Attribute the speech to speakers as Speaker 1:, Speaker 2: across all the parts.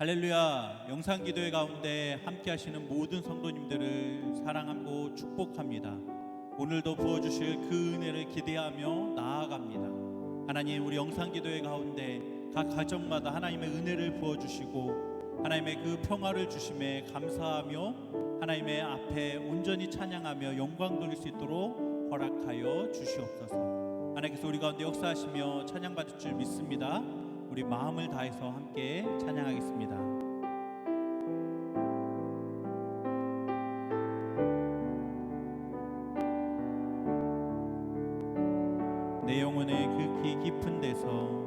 Speaker 1: 할렐루야. 영상기도회 가운데 함께 하시는 모든 성도님들을 사랑하고 축복합니다. 오늘도 부어주실 그 은혜를 기대하며 나아갑니다. 하나님, 우리 영상기도회 가운데 각 가정마다 하나님의 은혜를 부어주시고 하나님의 그 평화를 주심에 감사하며 하나님의 앞에 온전히 찬양하며 영광 돌릴 수 있도록 허락하여 주시옵소서. 하나님께서 우리 가운데 역사하시며 찬양받을 줄 믿습니다. 우리 마음을 다해서 함께 찬양하겠습니다. 내 영혼의 그 깊은 데서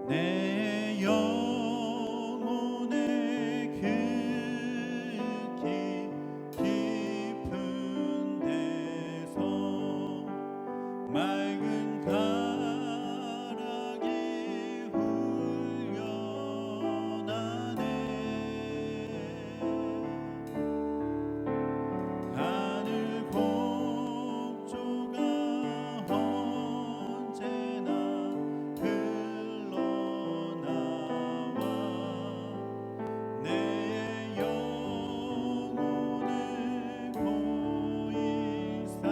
Speaker 1: 내 영혼의 그 깊은 데서 맑은 가락이 훈련하네. 하늘 곡조가 언제나 흘러나와 내 영혼을 보이사네.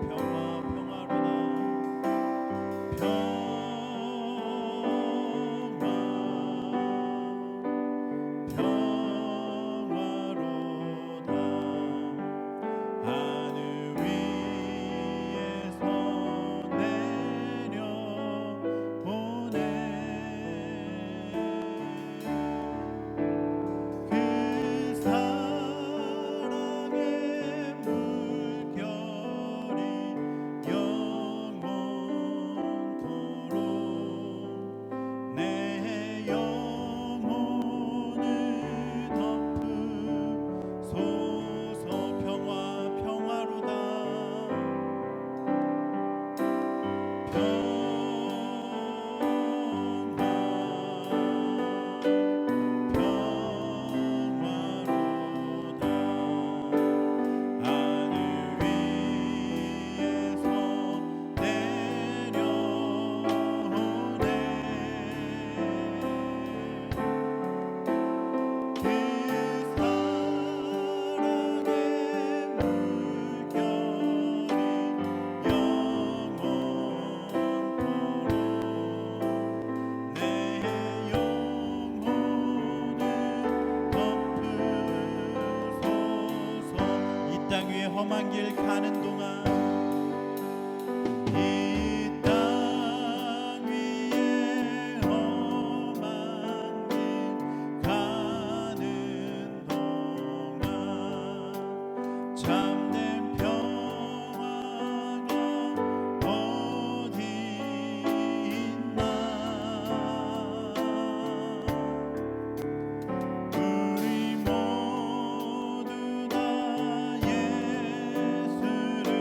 Speaker 1: 평화로다. 하늘 위에서 내려오네. 그 사랑의 물결이 영원토록 내 영혼을 덮으소서. 평화로다. 하늘 위에서 내려오네. 그 사랑의 물결이 영원토록 내 영혼을 덮으소서. 이 땅 위에 험한 길 가는 동안 이 땅 위에 험한 길 가는 동안 참된 평화가 어디 있나. 우리 모두 다 예수를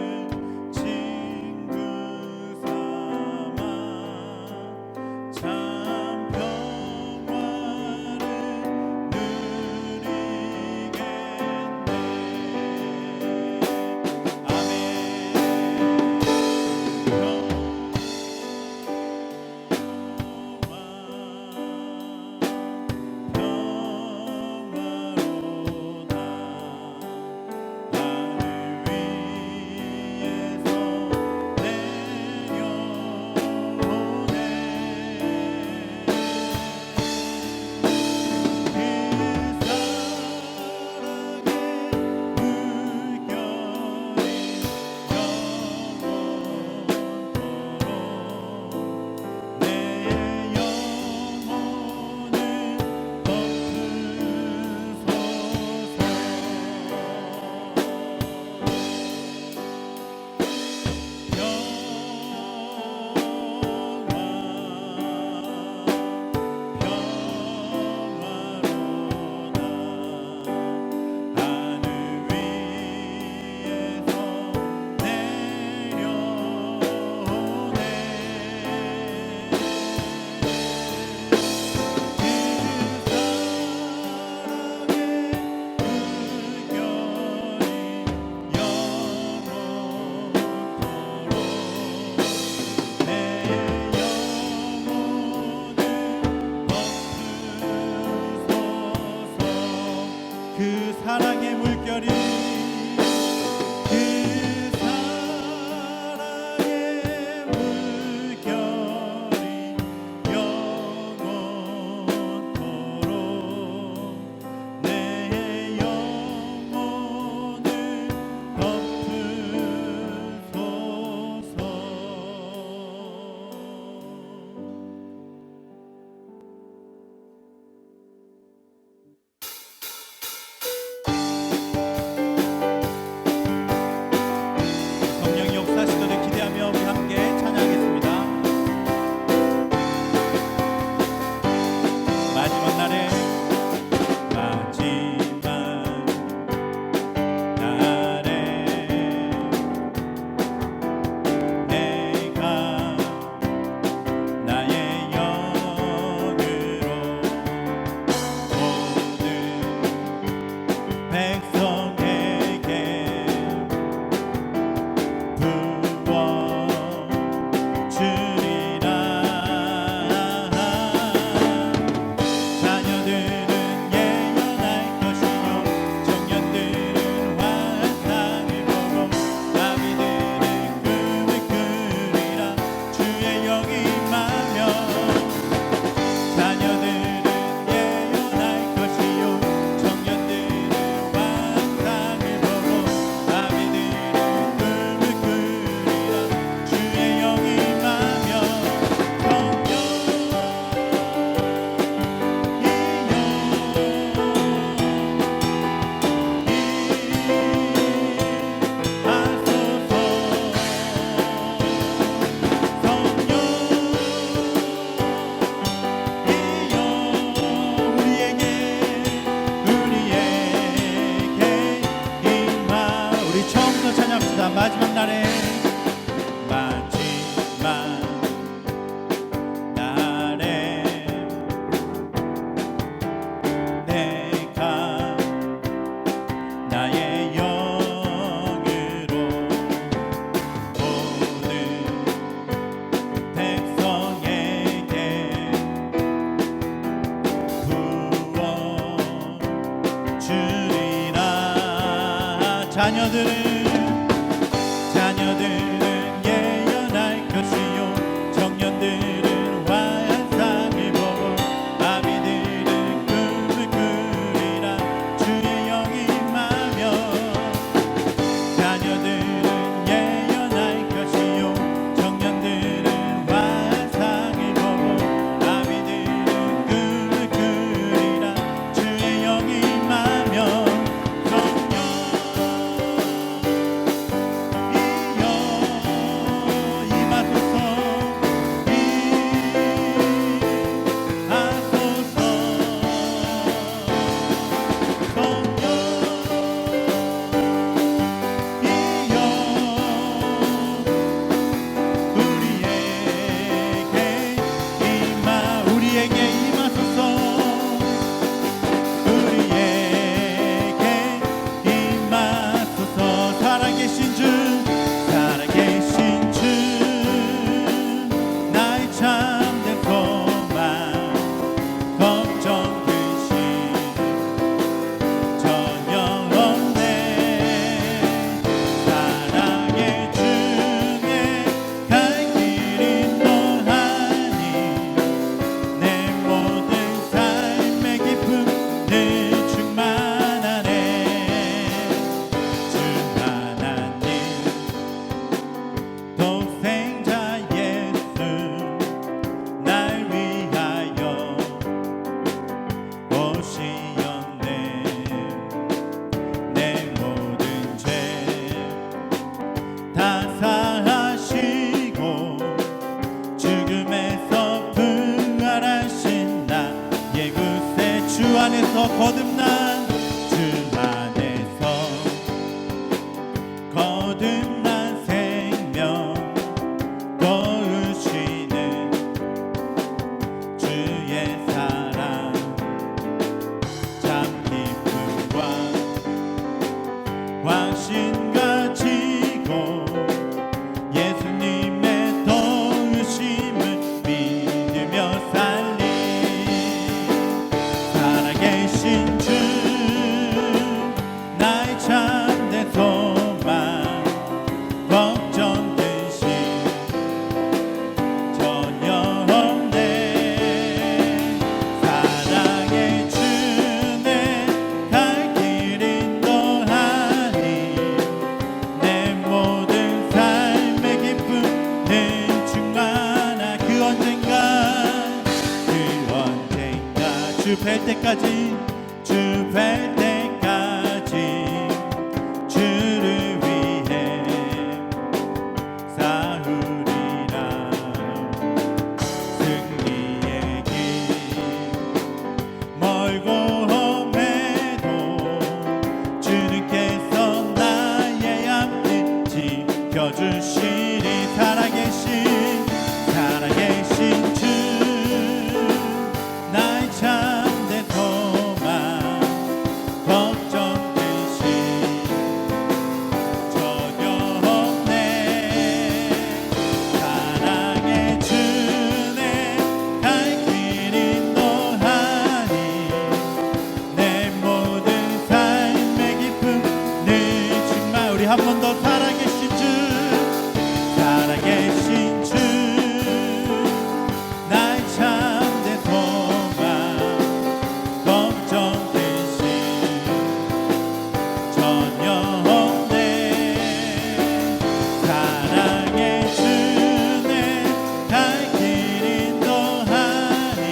Speaker 1: 자녀들은 예언할 것이요 청년들은 환상을 보고 아비들은 꿈을 꾸리라 주의 영이 임하며 자녀들은 예언할 것이요 청년들은 환상을 보고 아비들은 꿈을 꾸리라 주의 영이 임하며 안에서 거듭난 주 안에서 거듭난 생명 거우시는 주의 사랑 참 기쁨과 확신 가지고 예수님의 도우심을 믿으며 살리 살아계신 주 나의 참된 소망 걱정되신 전혀 없네 사랑의 주내 갈 길 인도하니 내 모든 삶의 기쁨은 충만하 그 언젠가 주 뵐 때까지 주 뵐 때까지 주를 위해 싸우리라 승리의 길 멀고 험해도 주님께서 나의 앞을 지켜주시리 살아계신 주 나의 참된 소망 걱정되신 전혀 없네 사랑의 주내 갈 길 인도하니 내 모든 삶의 기쁨을 충만 우리 한 번 더 살아계신 주 나의 참된 소망 걱정되신 전혀 없네 사랑의 주내 갈 길 인도하니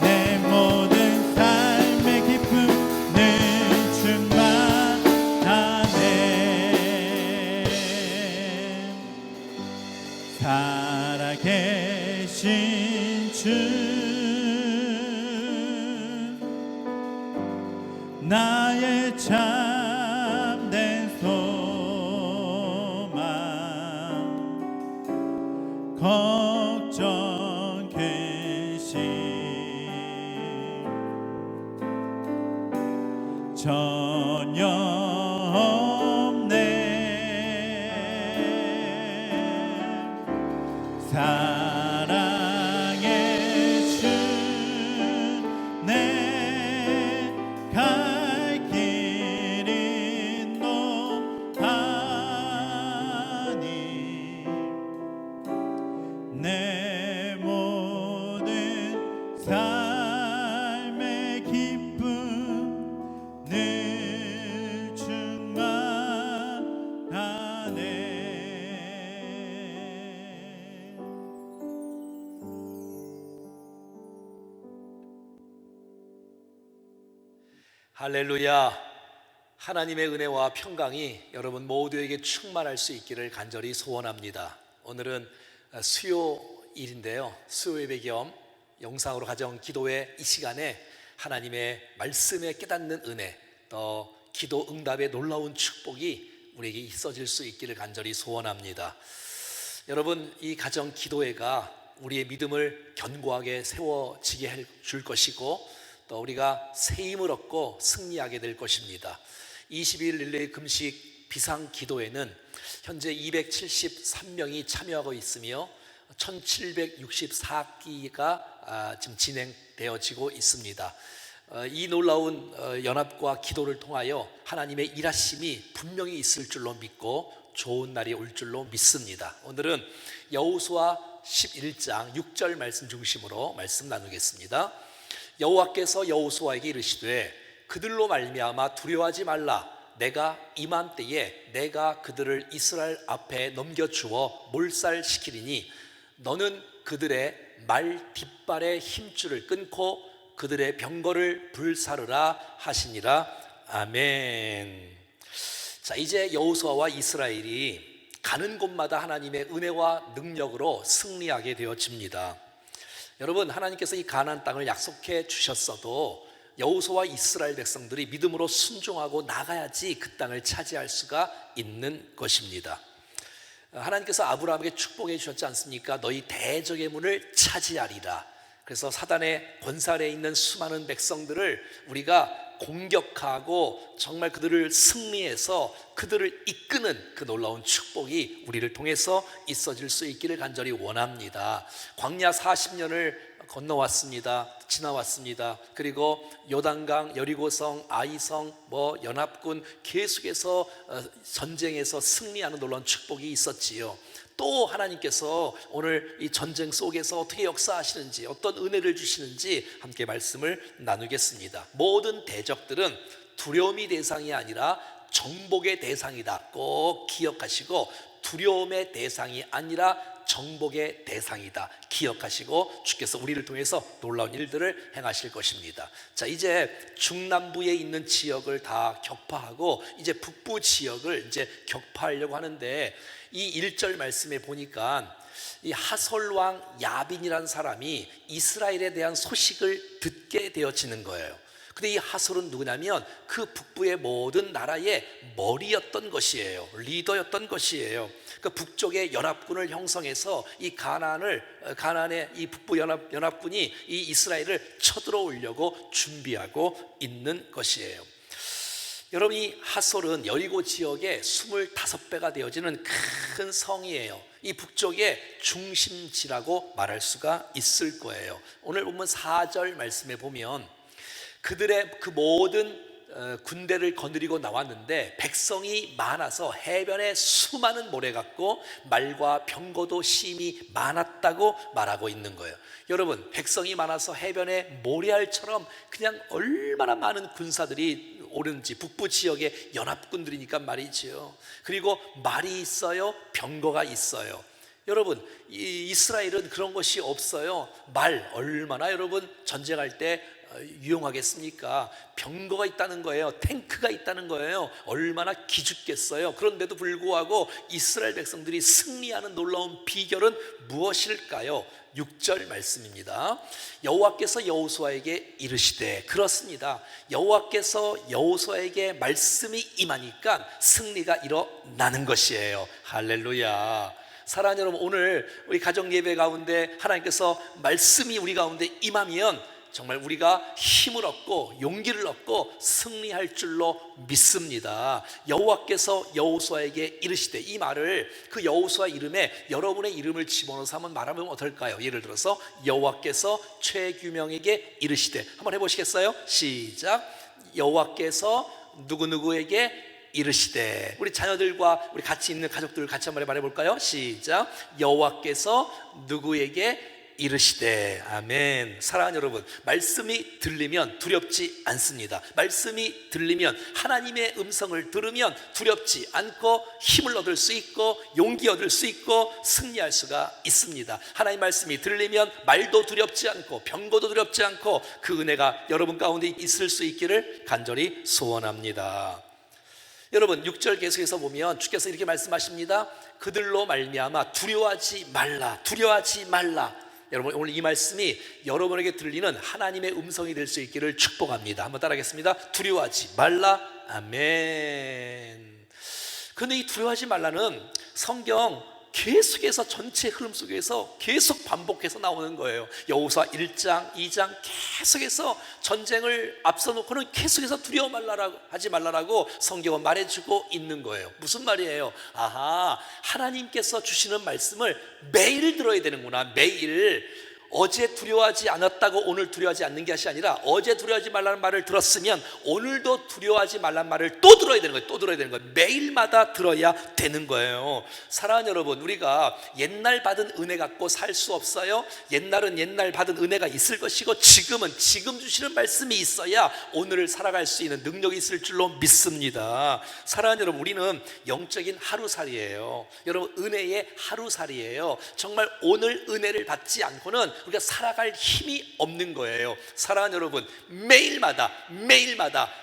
Speaker 1: 내 모든 삶의 기쁨을 충만하네 살아계신 주 나의 참된 소망 걱정 근심 전혀 없네. 사랑의 주 내 갈 길이 높아니 내 모든 삶의 기쁨 늘 충만하네.
Speaker 2: 할렐루야. 하나님의 은혜와 평강이 여러분 모두에게 충만할 수 있기를 간절히 소원합니다. 오늘은 수요일인데요, 수요 예배 겸 영상으로 가정 기도회 이 시간에 하나님의 말씀에 깨닫는 은혜, 또 기도 응답의 놀라운 축복이 우리에게 있어질 수 있기를 간절히 소원합니다. 여러분, 이 가정 기도회가 우리의 믿음을 견고하게 세워지게 해줄 것이고, 또 우리가 새 힘을 얻고 승리하게 될 것입니다. 20일 릴레이 금식 비상 기도회는 현재 273명이 참여하고 있으며 1764기가 지금 진행되어지고 있습니다. 이 놀라운 연합과 기도를 통하여 하나님의 일하심이 분명히 있을 줄로 믿고 좋은 날이 올 줄로 믿습니다. 오늘은 여호수아 11장 6절 말씀 중심으로 말씀 나누겠습니다. 여호와께서 여호수아에게 이르시되 그들로 말미암아 두려워하지 말라. 내가 이맘때에 내가 그들을 이스라엘 앞에 넘겨주어 몰살시키리니 너는 그들의 말 뒷발의 힘줄을 끊고 그들의 병거를 불사르라 하시니라. 아멘. 자, 이제 여호수아와 이스라엘이 가는 곳마다 하나님의 은혜와 능력으로 승리하게 되어집니다. 여러분, 하나님께서 이 가나안 땅을 약속해 주셨어도 여호수아와 이스라엘 백성들이 믿음으로 순종하고 나가야지 그 땅을 차지할 수가 있는 것입니다. 하나님께서 아브라함에게 축복해 주셨지 않습니까? 너희 대적의 문을 차지하리라. 그래서 사단의 권세 아래에 있는 수많은 백성들을 우리가 공격하고 정말 그들을 승리해서 그들을 이끄는 그 놀라운 축복이 우리를 통해서 있어질 수 있기를 간절히 원합니다. 광야 40년을 건너왔습니다. 지나왔습니다. 그리고 요단강, 여리고성, 아이성, 연합군 계속해서 전쟁에서 승리하는 놀라운 축복이 있었지요. 또 하나님께서 오늘 이 전쟁 속에서 어떻게 역사하시는지, 어떤 은혜를 주시는지 함께 말씀을 나누겠습니다. 모든 대적들은 두려움이 대상이 아니라 정복의 대상이다. 꼭 기억하시고, 두려움의 대상이 아니라 정복의 대상이다. 기억하시고 주께서 우리를 통해서 놀라운 일들을 행하실 것입니다. 자, 이제 중남부에 있는 지역을 다 격파하고 이제 북부 지역을 이제 격파하려고 하는데, 이 1절 말씀에 보니까 이 하솔왕 야빈이라는 사람이 이스라엘에 대한 소식을 듣게 되어지는 거예요. 근데 이 하솔은 누구냐면 그 북부의 모든 나라의 머리였던 것이에요. 리더였던 것이에요. 그 북쪽의 연합군을 형성해서 이 가나안의 이 북부 연합군이 이 이스라엘을 쳐들어오려고 준비하고 있는 것이에요. 여러분, 이 하솔은 여리고 지역의 25배가 되어지는 큰 성이에요. 이 북쪽의 중심지라고 말할 수가 있을 거예요. 오늘 본문 4절 말씀에 보면 그들의 그 모든 군대를 거느리고 나왔는데 백성이 많아서 해변에 수많은 모래 같고 말과 병거도 심히 많았다고 말하고 있는 거예요. 여러분, 백성이 많아서 해변에 모래알처럼 그냥 얼마나 많은 군사들이 오는지, 북부 지역의 연합군들이니까 말이지요. 그리고 말이 있어요, 병거가 있어요. 여러분, 이스라엘은 그런 것이 없어요. 말 얼마나 여러분 전쟁할 때 유용하겠습니까? 병거가 있다는 거예요. 탱크가 있다는 거예요. 얼마나 기죽겠어요. 그런데도 불구하고 이스라엘 백성들이 승리하는 놀라운 비결은 무엇일까요? 6절 말씀입니다. 여호와께서 여호수아에게 이르시되, 그렇습니다. 여호와께서 여호수아에게 말씀이 임하니까 승리가 일어나는 것이에요. 할렐루야. 사랑하는 여러분, 오늘 우리 가정 예배 가운데 하나님께서 말씀이 우리 가운데 임하면 정말 우리가 힘을 얻고 용기를 얻고 승리할 줄로 믿습니다. 여호와께서 여호수아에게 이르시되, 이 말을 그 여호수아 이름에 여러분의 이름을 집어넣어서 한번 말하면 어떨까요? 예를 들어서 여호와께서 최규명에게 이르시되, 한번 해보시겠어요? 시작. 여호와께서 누구누구에게 이르시되. 우리 자녀들과 우리 같이 있는 가족들 같이 한번 말해볼까요? 시작. 여호와께서 누구에게 이르시되. 아멘. 사랑하는 여러분, 말씀이 들리면 두렵지 않습니다. 말씀이 들리면, 하나님의 음성을 들으면 두렵지 않고 힘을 얻을 수 있고 용기 얻을 수 있고 승리할 수가 있습니다. 하나님 말씀이 들리면 말도 두렵지 않고 병거도 두렵지 않고 그 은혜가 여러분 가운데 있을 수 있기를 간절히 소원합니다. 여러분, 6절 계속해서 보면 주께서 이렇게 말씀하십니다. 그들로 말미암아 두려워하지 말라, 두려워하지 말라. 여러분, 오늘 이 말씀이 여러분에게 들리는 하나님의 음성이 될 수 있기를 축복합니다. 한번 따라하겠습니다. 두려워하지 말라. 아멘. 근데 이 두려워하지 말라는 성경 계속해서 전체 흐름 속에서 계속 반복해서 나오는 거예요. 여호수아 1장, 2장 계속해서 전쟁을 앞서 놓고는 계속해서 두려워 하지 말라라고 성경은 말해주고 있는 거예요. 무슨 말이에요? 아하, 하나님께서 주시는 말씀을 매일 들어야 되는구나. 매일. 어제 두려워하지 않았다고 오늘 두려워하지 않는 것이 아니라, 어제 두려워하지 말라는 말을 들었으면 오늘도 두려워하지 말라는 말을 또 들어야 되는 거예요. 또 들어야 되는 거예요. 매일마다 들어야 되는 거예요. 사랑하는 여러분, 우리가 옛날 받은 은혜 갖고 살 수 없어요. 옛날은 옛날 받은 은혜가 있을 것이고, 지금은 지금 주시는 말씀이 있어야 오늘을 살아갈 수 있는 능력이 있을 줄로 믿습니다. 사랑하는 여러분, 우리는 영적인 하루살이에요. 여러분, 은혜의 하루살이에요. 정말 오늘 은혜를 받지 않고는 우리가 살아갈 힘이 없는 거예요. 사랑하는 여러분, 매일마다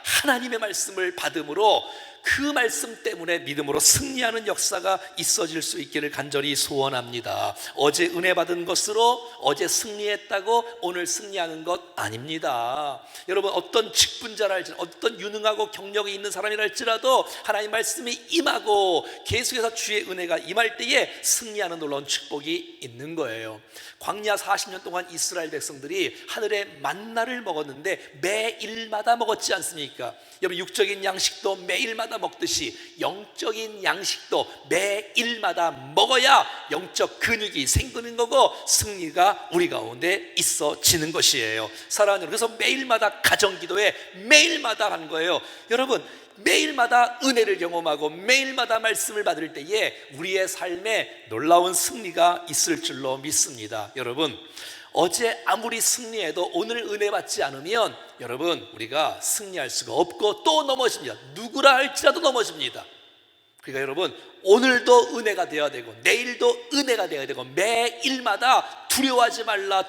Speaker 2: 하나님의 말씀을 받음으로 그 말씀 때문에 믿음으로 승리하는 역사가 있어질 수 있기를 간절히 소원합니다. 어제 은혜 받은 것으로 어제 승리했다고 오늘 승리하는 것 아닙니다. 여러분, 어떤 직분자랄지라도, 어떤 유능하고 경력이 있는 사람이랄지라도 하나님 말씀이 임하고 계속해서 주의 은혜가 임할 때에 승리하는 놀라운 축복이 있는 거예요. 광야 40년 동안 이스라엘 백성들이 하늘의 만나를 먹었는데 매일마다 먹었지 않습니까? 여러분, 육적인 양식도 매일마다 먹듯이 영적인 양식도 매일마다 먹어야 영적 근육이 생기는 거고 승리가 우리 가운데 있어지는 것이에요. 사랑하는 여러분, 그래서 매일마다 가정기도에 매일마다 하는 거예요. 여러분, 매일마다 은혜를 경험하고 매일마다 말씀을 받을 때에 우리의 삶에 놀라운 승리가 있을 줄로 믿습니다. 여러분, 어제 아무리 승리해도 오늘 은혜 받지 않으면 여러분, 우리가 승리할 수가 없고 또 넘어집니다. 누구라 할지라도 넘어집니다. 그러니까 여러분, 오늘도 은혜가 되어야 되고 내일도 은혜가 되어야 되고 매일마다 두려워하지 말라.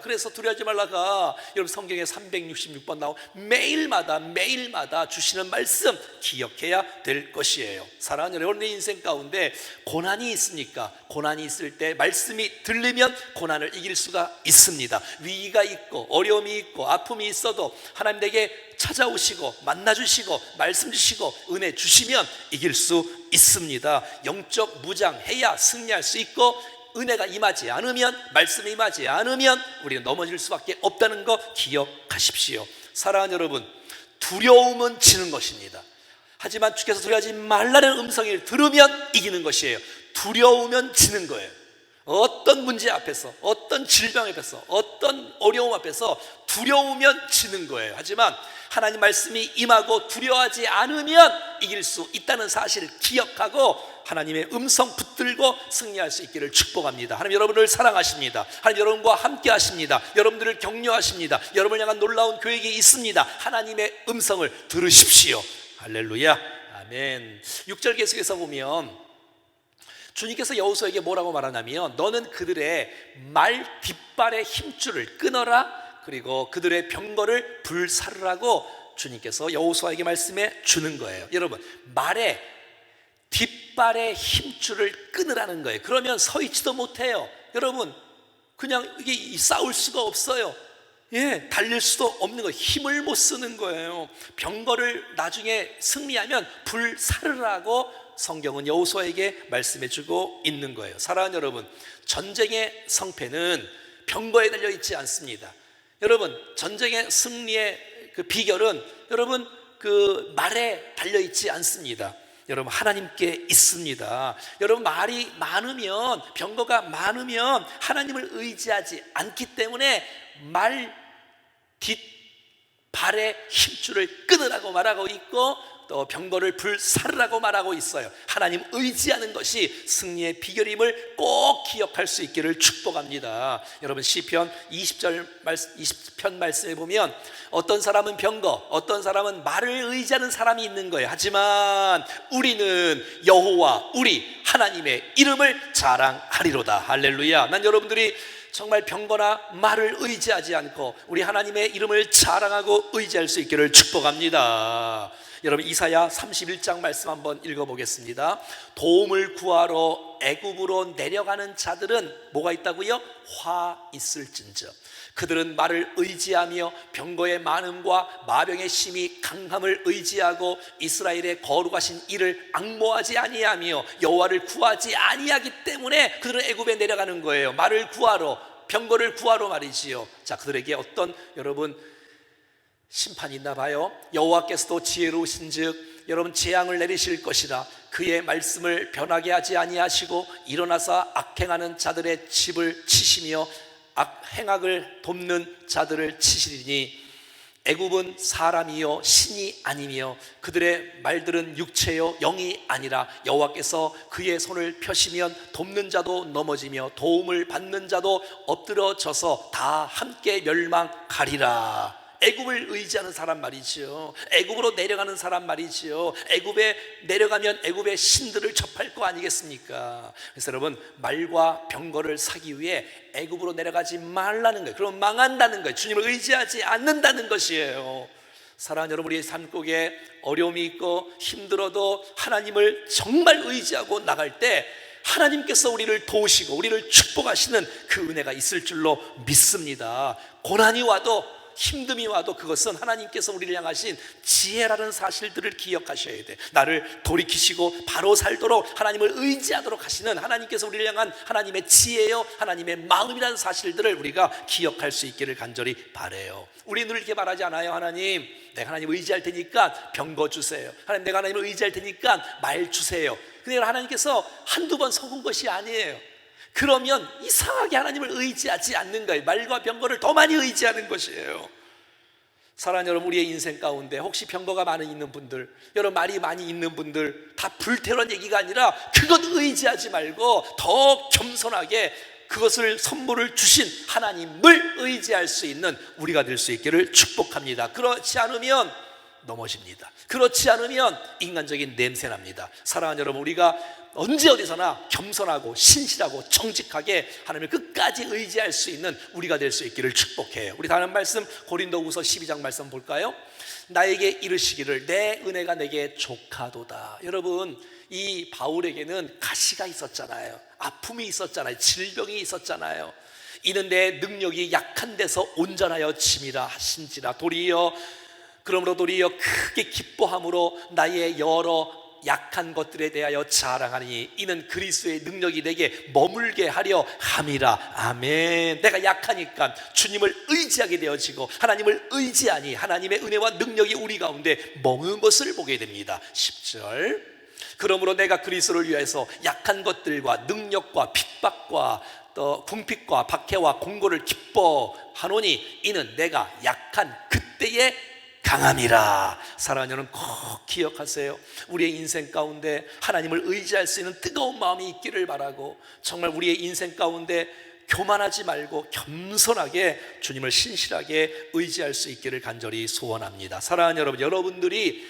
Speaker 2: 그래서 두려워하지 말라가 여러분 성경에 366번 나온 매일마다 주시는 말씀 기억해야 될 것이에요. 사랑하는 여러분, 내 인생 가운데 고난이 있으니까 고난이 있을 때 말씀이 들리면 고난을 이길 수가 있습니다. 위기가 있고 어려움이 있고 아픔이 있어도 하나님 내게 찾아오시고 만나주시고 말씀 주시고 은혜 주시면 이길 수 있습니다. 영적 무장해야 승리할 수 있고, 은혜가 임하지 않으면, 말씀이 임하지 않으면 우리는 넘어질 수밖에 없다는 거 기억하십시오. 사랑하는 여러분, 두려움은 지는 것입니다. 하지만 주께서 두려워하지 말라는 음성을 들으면 이기는 것이에요. 두려우면 지는 거예요. 어떤 문제 앞에서, 어떤 질병 앞에서, 어떤 어려움 앞에서 두려우면 지는 거예요. 하지만 하나님 말씀이 임하고 두려워하지 않으면 이길 수 있다는 사실을 기억하고 하나님의 음성 붙들고 승리할 수 있기를 축복합니다. 하나님 여러분을 사랑하십니다. 하나님 여러분과 함께 하십니다. 여러분들을 격려하십니다. 여러분을 향한 놀라운 계획이 있습니다. 하나님의 음성을 들으십시오. 할렐루야. 아멘. 6절 계속해서 보면 주님께서 여호수아에게 뭐라고 말하냐면, 너는 그들의 말 뒷발의 힘줄을 끊어라. 그리고 그들의 병거를 불사르라고 주님께서 여호수아에게 말씀해 주는 거예요. 여러분, 말에 뒷발의 힘줄을 끊으라는 거예요. 그러면 서 있지도 못해요. 여러분, 그냥 이게 싸울 수가 없어요. 달릴 수도 없는 거예요. 힘을 못 쓰는 거예요. 병거를 나중에 승리하면 불사르라고 성경은 여호수아에게 말씀해주고 있는 거예요. 사랑하는 여러분, 전쟁의 성패는 병거에 달려 있지 않습니다. 여러분, 전쟁의 승리의 그 비결은 여러분 그 말에 달려 있지 않습니다. 여러분, 하나님께 있습니다. 여러분, 말이 많으면, 병거가 많으면 하나님을 의지하지 않기 때문에 말 뒷발에 힘줄을 끊으라고 말하고 있고, 또 병거를 불사르라고 말하고 있어요. 하나님 의지하는 것이 승리의 비결임을 꼭 기억할 수 있기를 축복합니다. 여러분, 시편 20편 말씀에 보면 어떤 사람은 병거, 어떤 사람은 말을 의지하는 사람이 있는 거예요. 하지만 우리는 여호와 우리 하나님의 이름을 자랑하리로다. 할렐루야. 난 여러분들이 정말 병거나 말을 의지하지 않고 우리 하나님의 이름을 자랑하고 의지할 수 있기를 축복합니다. 여러분, 이사야 31장 말씀 한번 읽어보겠습니다. 도움을 구하러 애굽으로 내려가는 자들은 뭐가 있다고요? 화 있을진저. 그들은 말을 의지하며 병거의 많음과 마병의 심히 강함을 의지하고 이스라엘의 거룩하신 이를 앙모하지 아니하며 여호와를 구하지 아니하기 때문에 그들은 애굽에 내려가는 거예요. 말을 구하러, 병거를 구하러 말이지요. 자, 그들에게 어떤 여러분 심판이 있나 봐요. 여호와께서도 지혜로우신즉 여러분 재앙을 내리실 것이라. 그의 말씀을 변하게 하지 아니하시고 일어나서 악행하는 자들의 집을 치시며 행악을 돕는 자들을 치시리니 애굽은 사람이요 신이 아니며 그들의 말들은 육체요 영이 아니라 여호와께서 그의 손을 펴시면 돕는 자도 넘어지며 도움을 받는 자도 엎드러져서 다 함께 멸망하리라. 애굽을 의지하는 사람 말이지요. 애굽으로 내려가는 사람 말이지요. 애굽에 내려가면 애굽의 신들을 접할 거 아니겠습니까? 그래서 여러분, 말과 병거를 사기 위해 애굽으로 내려가지 말라는 거예요. 그럼 망한다는 거예요. 주님을 의지하지 않는다는 것이에요. 사랑하는 여러분, 우리의 삶속에 어려움이 있고 힘들어도 하나님을 정말 의지하고 나갈 때 하나님께서 우리를 도우시고 우리를 축복하시는 그 은혜가 있을 줄로 믿습니다. 고난이 와도 힘듦이 와도 그것은 하나님께서 우리를 향하신 지혜라는 사실들을 기억하셔야 돼. 나를 돌이키시고 바로 살도록 하나님을 의지하도록 하시는 하나님께서 우리를 향한 하나님의 지혜요 하나님의 마음이라는 사실들을 우리가 기억할 수 있기를 간절히 바라요. 우리 늘 이렇게 말하지 않아요? 하나님, 내가 하나님 의지할 테니까 병거 주세요. 하나님, 내가 하나님을 의지할 테니까 말 주세요. 근데 하나님께서 한두 번 속은 것이 아니에요. 그러면 이상하게 하나님을 의지하지 않는 거예요. 말과 병거를 더 많이 의지하는 것이에요. 사랑하는 여러분, 우리의 인생 가운데 혹시 병거가 많이 있는 분들, 여러분 말이 많이 있는 분들, 다 불태우는 얘기가 아니라 그것 의지하지 말고 더 겸손하게 그것을 선물을 주신 하나님을 의지할 수 있는 우리가 될 수 있기를 축복합니다. 그렇지 않으면 넘어집니다. 그렇지 않으면 인간적인 냄새납니다. 사랑하는 여러분, 우리가 언제 어디서나 겸손하고 신실하고 정직하게 하나님을 끝까지 의지할 수 있는 우리가 될 수 있기를 축복해요. 우리 다른 말씀 고린도후서 12장 말씀 볼까요? 나에게 이르시기를 내 은혜가 내게 족하도다. 여러분, 이 바울에게는 가시가 있었잖아요. 아픔이 있었잖아요. 질병이 있었잖아요. 이는 내 능력이 약한 데서 온전하여 짐이라 하신지라. 도리어 그러므로 도리어 크게 기뻐함으로 나의 여러 약한 것들에 대하여 자랑하니 이는 그리스도의 능력이 내게 머물게 하려 함이라. 아멘. 내가 약하니까 주님을 의지하게 되어지고 하나님을 의지하니 하나님의 은혜와 능력이 우리 가운데 머무는 것을 보게 됩니다. 10절. 그러므로 내가 그리스도를 위해서 약한 것들과 능력과 핍박과 또 궁핍과 박해와 공고를 기뻐하노니 이는 내가 약한 그때에 강함이라. 사랑하는 여러분, 꼭 기억하세요. 우리의 인생 가운데 하나님을 의지할 수 있는 뜨거운 마음이 있기를 바라고, 정말 우리의 인생 가운데 교만하지 말고 겸손하게 주님을 신실하게 의지할 수 있기를 간절히 소원합니다. 사랑하는 여러분, 여러분들이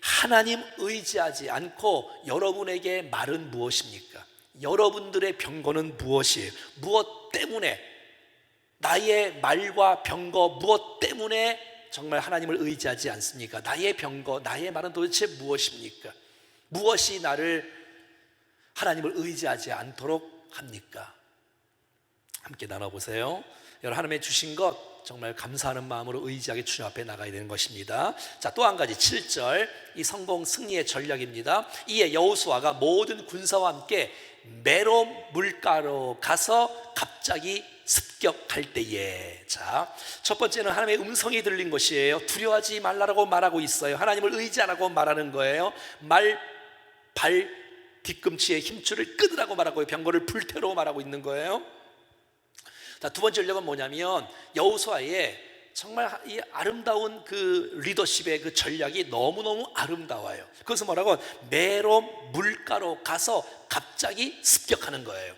Speaker 2: 하나님 의지하지 않고 여러분에게 말은 무엇입니까? 여러분들의 병거는 무엇이에요? 무엇 때문에, 나의 말과 병거 무엇 때문에 정말 하나님을 의지하지 않습니까? 나의 병거, 나의 말은 도대체 무엇입니까? 무엇이 나를 하나님을 의지하지 않도록 합니까? 함께 나눠보세요. 여러분, 하나님의 주신 것 정말 감사하는 마음으로 의지하게 주님 앞에 나가야 되는 것입니다. 자, 또 한 가지 7절, 이 성공 승리의 전략입니다. 이에 여호수아가 모든 군사와 함께 메롬 물가로 가서 갑자기 습격할 때에, 자, 첫 번째는 하나님의 음성이 들린 것이에요. 두려워하지 말라고 말하고 있어요. 하나님을 의지하라고 말하는 거예요. 발 뒤꿈치에 힘줄을 끊으라고 말하고 병거를 불태로 말하고 있는 거예요. 자, 두 번째 전략은 뭐냐면 여호수아의 정말 이 아름다운 그 리더십의 그 전략이 너무너무 아름다워요. 그것은 뭐라고? 메롬 물가로 가서 갑자기 습격하는 거예요.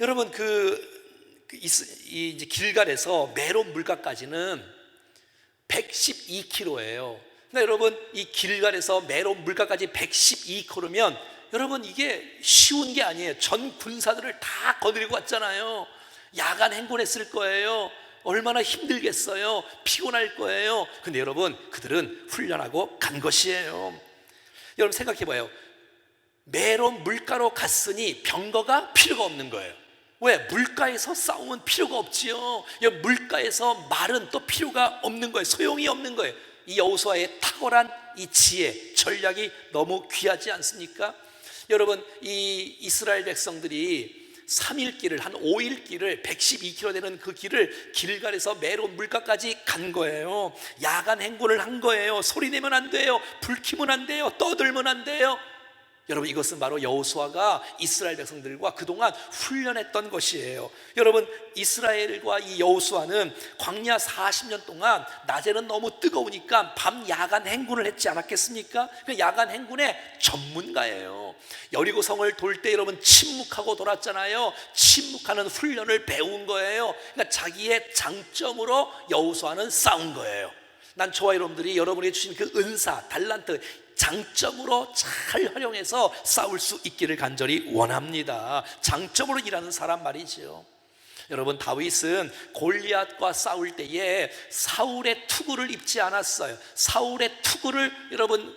Speaker 2: 여러분, 이제 길갈에서 메롬 물가까지는 112km예요. 근데 여러분, 이 길갈에서 메롬 물가까지 112km면 여러분, 이게 쉬운 게 아니에요. 전 군사들을 다 거느리고 왔잖아요. 야간 행군했을 거예요. 얼마나 힘들겠어요. 피곤할 거예요. 근데 여러분, 그들은 훈련하고 간 것이에요. 여러분, 생각해봐요. 메론 물가로 갔으니 병거가 필요가 없는 거예요. 왜? 물가에서 싸우면 필요가 없지요. 물가에서 말은 또 필요가 없는 거예요. 소용이 없는 거예요. 이 여호수아의 탁월한 이 지혜, 전략이 너무 귀하지 않습니까? 여러분, 이 이스라엘 백성들이 3일 길을, 한 5일 길을, 112km 되는 그 길을 길갈에서 메론 물가까지 간 거예요. 야간 행군을 한 거예요. 소리 내면 안 돼요. 불 켜면 안 돼요. 떠들면 안 돼요. 여러분, 이것은 바로 여호수아가 이스라엘 백성들과 그동안 훈련했던 것이에요. 여러분, 이스라엘과 이 여호수아는 광야 40년 동안 낮에는 너무 뜨거우니까 밤 야간 행군을 했지 않았겠습니까? 그 야간 행군의 전문가예요. 여리고성을 돌 때 여러분 침묵하고 돌았잖아요. 침묵하는 훈련을 배운 거예요. 그러니까 자기의 장점으로 여호수아는 싸운 거예요. 난 저와 여러분들이 여러분이 주신 그 은사, 달란트, 장점으로 잘 활용해서 싸울 수 있기를 간절히 원합니다. 장점으로 일하는 사람 말이죠. 여러분, 다윗은 골리앗과 싸울 때에 사울의 투구를 입지 않았어요. 사울의 투구를 여러분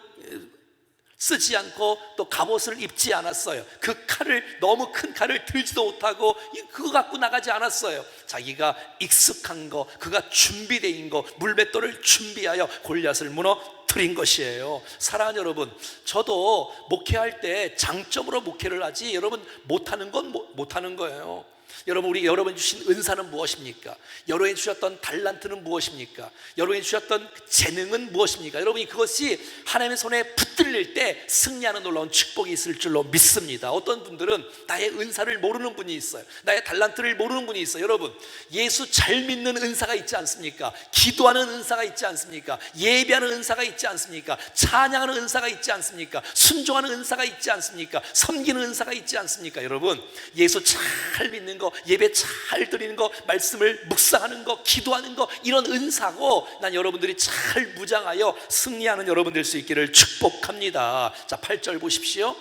Speaker 2: 쓰지 않고 또 갑옷을 입지 않았어요. 그 칼을, 너무 큰 칼을 들지도 못하고 그거 갖고 나가지 않았어요. 자기가 익숙한 거, 그가 준비되어 있는 거, 물맷돌을 준비하여 골리앗을 무너뜨린 것이에요. 사랑하는 여러분, 저도 목회할 때 장점으로 목회를 하지 여러분 못하는 건 못하는 거예요. 여러분, 여러분이 주신 은사는 무엇입니까? 여러분이 주셨던 달란트는 무엇입니까? 여러분이 주셨던 재능은 무엇입니까? 여러분이 그것이 하나님의 손에 붙들릴 때 승리하는 놀라운 축복이 있을 줄로 믿습니다. 어떤 분들은 나의 은사를 모르는 분이 있어요. 나의 달란트를 모르는 분이 있어요. 여러분, 예수 잘 믿는 은사가 있지 않습니까? 기도하는 은사가 있지 않습니까? 예배하는 은사가 있지 않습니까? 찬양하는 은사가 있지 않습니까? 순종하는 은사가 있지 않습니까? 섬기는 은사가 있지 않습니까? 여러분, 예수 잘 믿는 거, 예배 잘 드리는 거, 말씀을 묵상하는 거, 기도하는 거, 이런 은사고, 난 여러분들이 잘 무장하여 승리하는 여러분 될 수 있기를 축복합니다. 자, 8절 보십시오.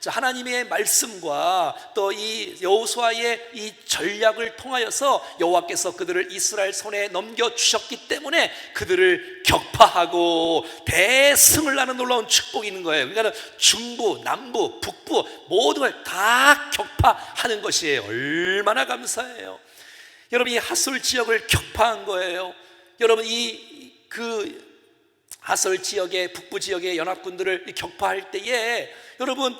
Speaker 2: 자, 하나님의 말씀과 또 이 여호수아의 이 전략을 통하여서 여호와께서 그들을 이스라엘 손에 넘겨주셨기 때문에 그들을 격파하고 대승을 하는 놀라운 축복이 있는 거예요. 그러니까 중부, 남부, 북부 모든 걸 다 격파하는 것이에요. 얼마나 감사해요. 여러분, 이 하솔 지역을 격파한 거예요. 여러분, 그 하솔 지역의 북부 지역의 연합군들을 격파할 때에 여러분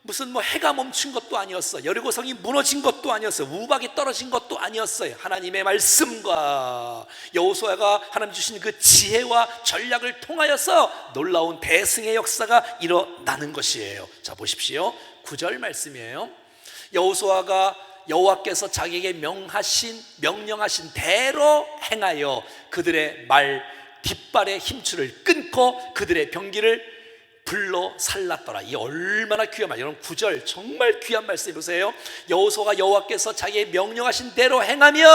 Speaker 2: 무슨 해가 멈춘 것도 아니었어요. 여리고성이 무너진 것도 아니었어요. 우박이 떨어진 것도 아니었어요. 하나님의 말씀과 여호수아가 하나님 주신 그 지혜와 전략을 통하여서 놀라운 대승의 역사가 일어나는 것이에요. 자, 보십시오. 9절 말씀이에요. 여호수아가 여호와께서 자기에게 명령하신 대로 행하여 그들의 말 뒷발의 힘줄을 끊고 그들의 병기를 불로 살랐더라. 이 얼마나 귀한 말. 여러분, 9절 정말 귀한 말씀 보세요. 여호수아가 여호와께서 자기의 명령하신 대로 행하면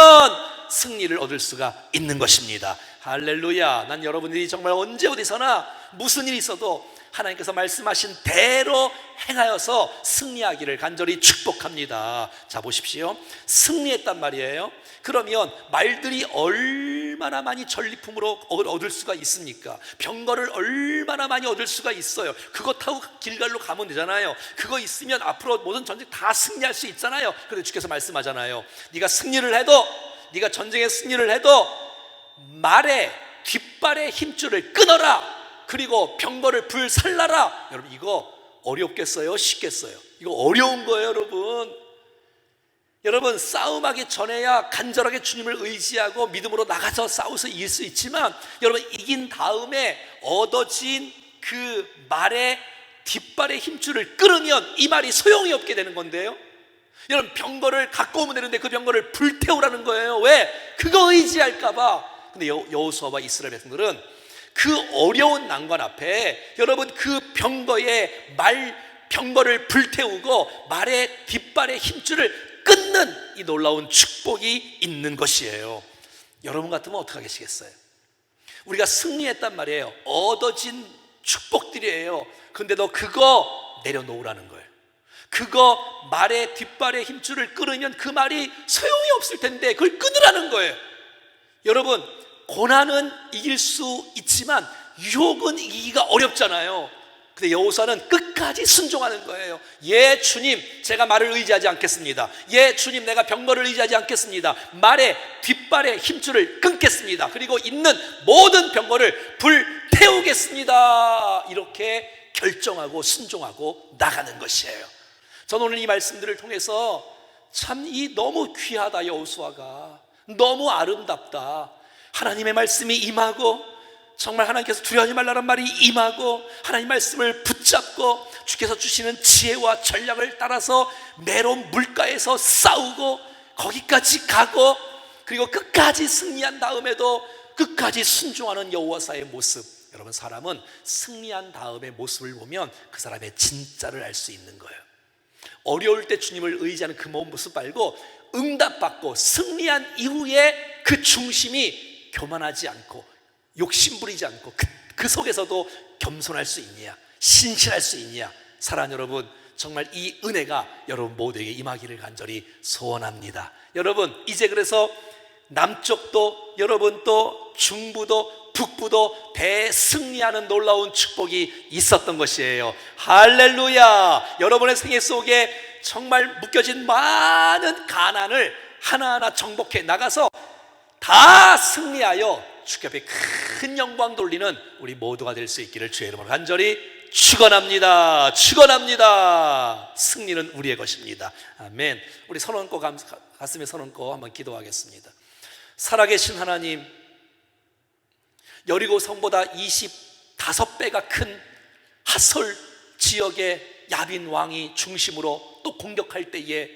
Speaker 2: 승리를 얻을 수가 있는 것입니다. 할렐루야. 난 여러분들이 정말 언제 어디서나 무슨 일이 있어도 하나님께서 말씀하신 대로 행하여서 승리하기를 간절히 축복합니다. 자, 보십시오. 승리했단 말이에요. 그러면 말들이 얼마나 많이 전리품으로 얻을 수가 있습니까? 병거를 얼마나 많이 얻을 수가 있어요. 그거 타고 길갈로 가면 되잖아요. 그거 있으면 앞으로 모든 전쟁 다 승리할 수 있잖아요. 그런데 주께서 말씀하잖아요. 네가 승리를 해도, 네가 전쟁에 승리를 해도 말에 뒷발의 힘줄을 끊어라. 그리고 병거를 불살라라. 여러분, 이거 어렵겠어요? 쉽겠어요? 이거 어려운 거예요, 여러분. 여러분, 싸움하기 전에야 간절하게 주님을 의지하고 믿음으로 나가서 싸워서 이길 수 있지만, 여러분, 이긴 다음에 얻어진 그 말의 뒷발의 힘줄을 끊으면 이 말이 소용이 없게 되는 건데요. 여러분, 병거를 갖고 오면 되는데 그 병거를 불태우라는 거예요. 왜? 그거 의지할까봐. 근데 여호수아와 이스라엘 백성들은 그 어려운 난관 앞에 여러분 그 병거의 병거를 불태우고 말의 뒷발의 힘줄을 끊는 이 놀라운 축복이 있는 것이에요. 여러분 같으면 어떻게 하시겠어요? 우리가 승리했단 말이에요. 얻어진 축복들이에요. 근데도 그거 내려놓으라는 거예요. 그거 말의 뒷발의 힘줄을 끊으면 그 말이 소용이 없을 텐데 그걸 끊으라는 거예요. 여러분, 고난은 이길 수 있지만 유혹은 이기기가 어렵잖아요. 근데 여호수아는 끝까지 순종하는 거예요. 예, 주님, 제가 말을 의지하지 않겠습니다. 예, 주님, 내가 병거를 의지하지 않겠습니다. 말의 뒷발의 힘줄을 끊겠습니다. 그리고 있는 모든 병거를 불태우겠습니다. 이렇게 결정하고 순종하고 나가는 것이에요. 저는 오늘 이 말씀들을 통해서 참 너무 귀하다, 여호수아가 너무 아름답다. 하나님의 말씀이 임하고 정말 하나님께서 두려워하지 말라는 말이 임하고 하나님 말씀을 붙잡고 주께서 주시는 지혜와 전략을 따라서 메론 물가에서 싸우고 거기까지 가고 그리고 끝까지 승리한 다음에도 끝까지 순종하는 여호수아의 모습. 여러분, 사람은 승리한 다음의 모습을 보면 그 사람의 진짜를 알 수 있는 거예요. 어려울 때 주님을 의지하는 그 모습 말고 응답받고 승리한 이후에 그 중심이 교만하지 않고 욕심부리지 않고 그 속에서도 겸손할 수 있느냐, 신실할 수 있느냐. 사랑하는 여러분, 정말 이 은혜가 여러분 모두에게 임하기를 간절히 소원합니다. 여러분, 이제 그래서 남쪽도 여러분 또 중부도 북부도 대승리하는 놀라운 축복이 있었던 것이에요. 할렐루야. 여러분의 생애 속에 정말 묶여진 많은 가난을 하나하나 정복해 나가서 다 승리하여 주께 앞에 큰 영광 돌리는 우리 모두가 될 수 있기를 주의 이름으로 간절히 축원합니다. 축원합니다. 승리는 우리의 것입니다. 아멘. 우리 손 얹고 가슴에 손 얹고 한번 기도하겠습니다. 살아계신 하나님, 여리고 성보다 25배가 큰 핫솔 지역의 야빈 왕이 중심으로 또 공격할 때에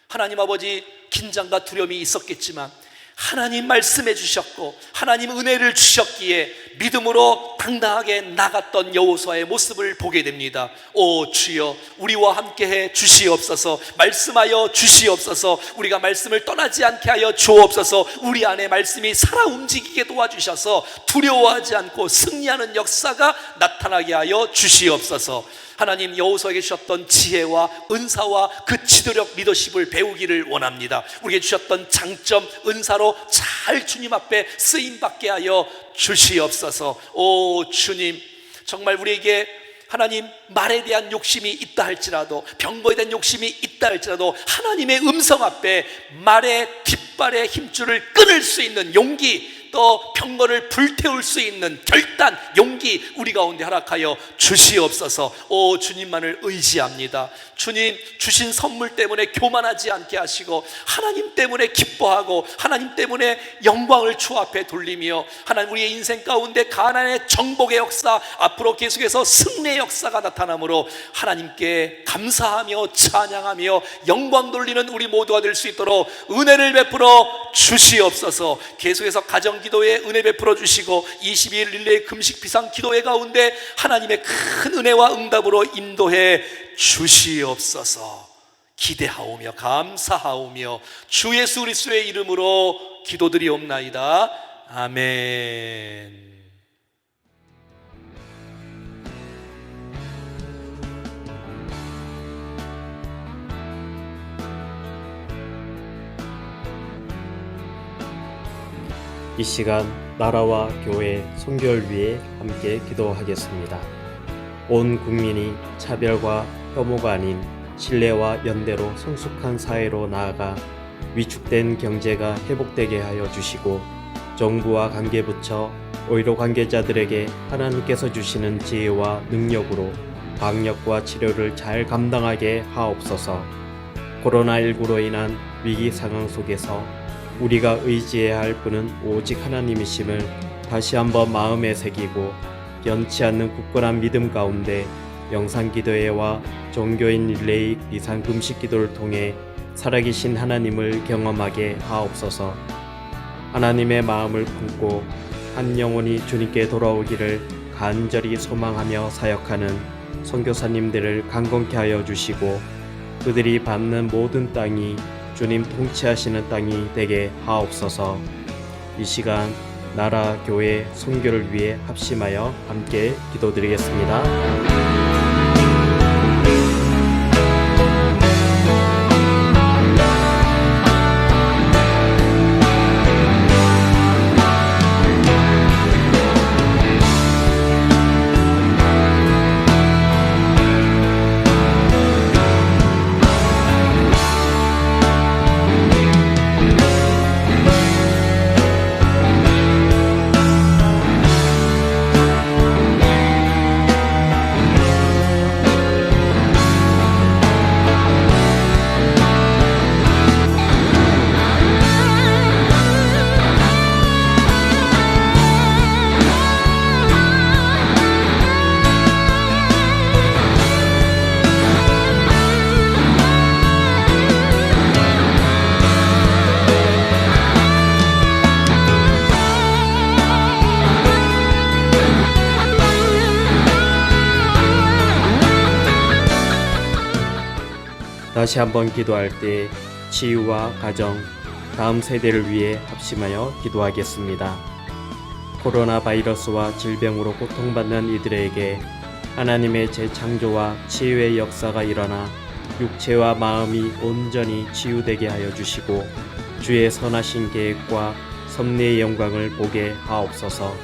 Speaker 2: 하나님 아버지 긴장과 두려움이 있었겠지만 하나님 말씀해 주셨고 하나님 은혜를 주셨기에 믿음으로 당당하게 나갔던 여호수아의 모습을 보게 됩니다. 오 주여, 우리와 함께해 주시옵소서. 말씀하여 주시옵소서. 우리가 말씀을 떠나지 않게 하여 주옵소서. 우리 안에 말씀이 살아 움직이게 도와주셔서 두려워하지 않고 승리하는 역사가 나타나게 하여 주시옵소서. 하나님, 여호수아에게 주셨던 지혜와 은사와 그 지도력 리더십을 배우기를 원합니다. 우리에게 주셨던 장점 은사로 잘 주님 앞에 쓰임받게 하여 주시옵소서. 오 주님, 정말 우리에게 하나님 말에 대한 욕심이 있다 할지라도, 병거에 대한 욕심이 있다 할지라도 하나님의 음성 앞에 말의 뒷발의 힘줄을 끊을 수 있는 용기, 또 병거를 불태울 수 있는 결단, 용기 우리 가운데 허락하여 주시옵소서. 오 주님만을 의지합니다. 주님 주신 선물 때문에 교만하지 않게 하시고 하나님 때문에 기뻐하고 하나님 때문에 영광을 주 앞에 돌리며 하나님 우리의 인생 가운데 가난의 정복의 역사, 앞으로 계속해서 승리의 역사가 나타나므로 하나님께 감사하며 찬양하며 영광 돌리는 우리 모두가 될 수 있도록 은혜를 베풀어 주시옵소서. 계속해서 가정기도에 은혜 베풀어 주시고 22일 릴레이 금식 비상 기도회 가운데 하나님의 큰 은혜와 응답으로 인도해 주시옵소서. 기대하오며 감사하오며 주 예수 그리스도의 이름으로 기도드리옵나이다. 아멘.
Speaker 3: 이 시간 나라와 교회 선교를 위해 함께 기도하겠습니다. 온 국민이 차별과 혐오가 아닌 신뢰와 연대로 성숙한 사회로 나아가 위축된 경제가 회복되게 하여 주시고, 정부와 관계부처, 의료 관계자들에게 하나님께서 주시는 지혜와 능력으로 방역과 치료를 잘 감당하게 하옵소서. 코로나19로 인한 위기 상황 속에서 우리가 의지해야 할 분은 오직 하나님이심을 다시 한번 마음에 새기고, 변치 않는 굳건한 믿음 가운데 영상기도회와 종교인 릴레이 비상 금식기도를 통해 살아계신 하나님을 경험하게 하옵소서. 하나님의 마음을 품고 한 영혼이 주님께 돌아오기를 간절히 소망하며 사역하는 선교사님들을 강건케 하여 주시고, 그들이 밟는 모든 땅이 주님 통치하시는 땅이 되게 하옵소서. 이 시간 나라, 교회, 선교를 위해 합심하여 함께 기도드리겠습니다. 다시 한번 기도할 때 치유와 가정, 다음 세대를 위해 합심하여 기도하겠습니다. 코로나 바이러스와 질병으로 고통받는 이들에게 하나님의 재창조와 치유의 역사가 일어나 육체와 마음이 온전히 치유되게 하여 주시고, 주의 선하신 계획과 섭리의 영광을 보게 하옵소서.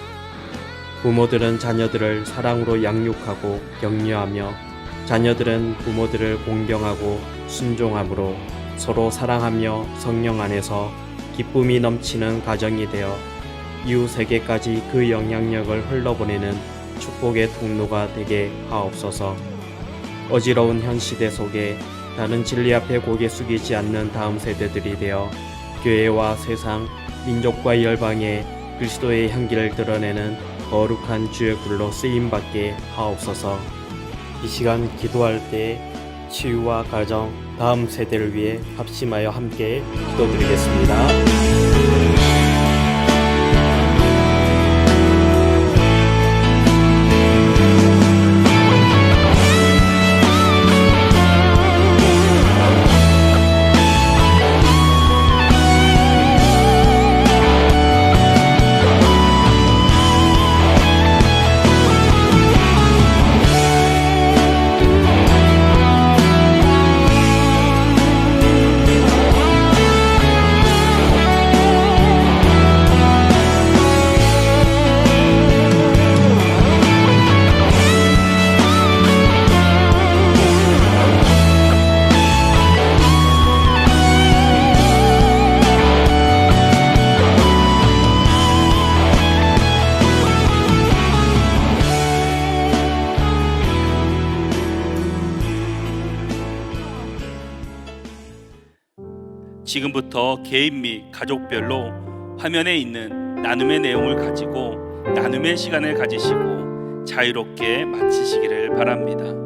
Speaker 3: 부모들은 자녀들을 사랑으로 양육하고 격려하며, 자녀들은 부모들을 공경하고 순종함으로 서로 사랑하며 성령 안에서 기쁨이 넘치는 가정이 되어 이웃에게까지 그 영향력을 흘러보내는 축복의 통로가 되게 하옵소서. 어지러운 현 시대 속에 다른 진리 앞에 고개 숙이지 않는 다음 세대들이 되어 교회와 세상, 민족과 열방에 그리스도의 향기를 드러내는 거룩한 주의 굴로 쓰임받게 하옵소서. 이 시간 기도할 때 치유와 가정, 다음 세대를 위해 합심하여 함께 기도드리겠습니다.
Speaker 4: 지금부터 개인 및 가족별로 화면에 있는 나눔의 내용을 가지고 나눔의 시간을 가지시고 자유롭게 마치시기를 바랍니다.